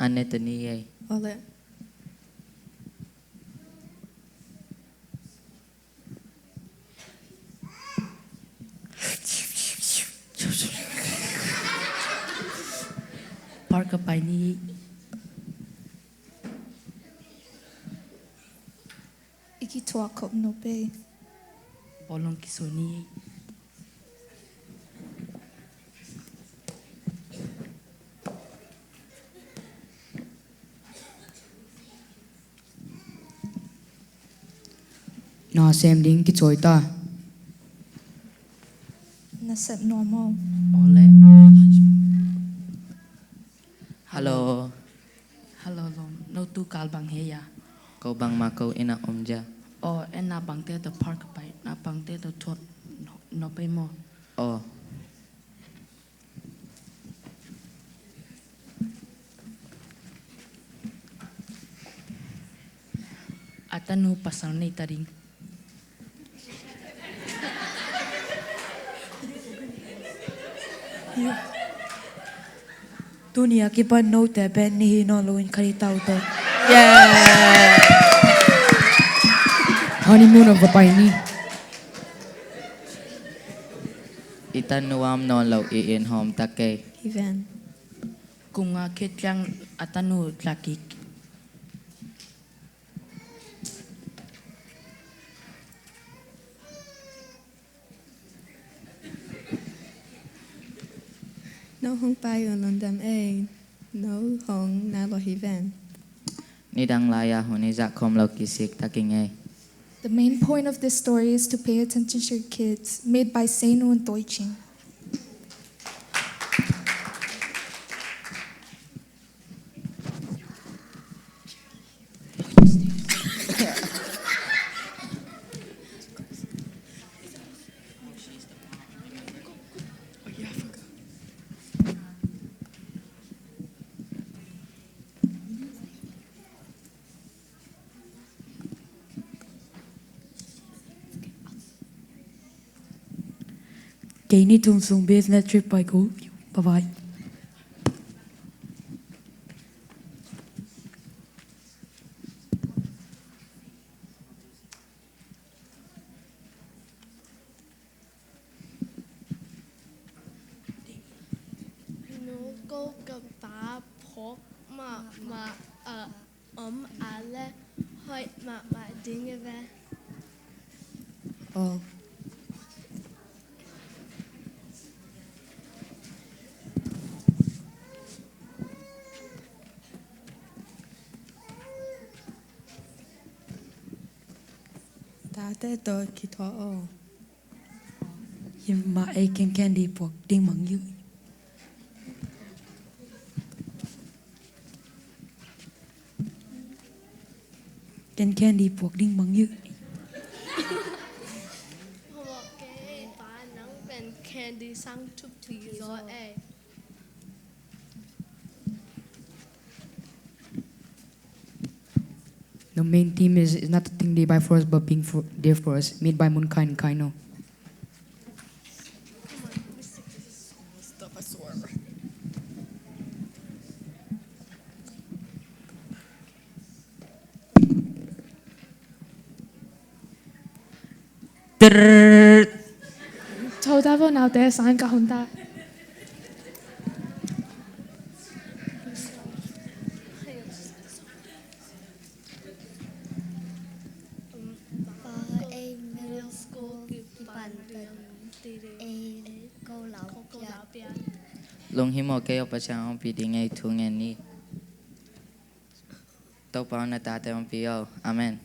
Anetani. Ole. Park by ni Iki tua kop no pe. bolong kisoni na xem ding ki choi ta Na sep normal. ole Hello. hello lom no tu kal bang he ya Kau bang makau ina omja. o en na bang te the park by na bang te the thot no pe mo Oh. atanu pasal ni taring Dunia ki pa no te ben ni no luin kari tau te. honeymoon of pai ni Itan nuam non lau in home take. Even. kunga ketjang atanu laki No hong pai on dam e. No hong na lo even. Nidang laya huni zakom lau kisik taking eh. The main point of this story is to pay attention to your kids, made by Seinu and Toiching. Kay ni tung sung business trip by go. Bye bye. Nó có cái bà phốt mà lẽ hơi mà tiếng cái về Oh. Ta te to ki tua o. Yim ma ai ken candy pok ding mang yu. Ken candy pok ding mang yu. เพราะว่าแกป้านังเป็นแคนดี้สร้างทุกทีก็เอ the main theme is not the thing they buy for us but being there for us made by Munkai and Kaino Châu ta vô nào té sáng cả hồn ta. Ba em middle school kịp bàn đường tì đi câu lão bia Lung himo kayo pa siya ang pidi ngay tungen ni. Topa na tate ang piyo. Amen.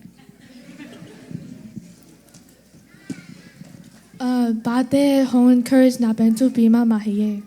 Ba te hong encourage na ben tu bima ma hiye.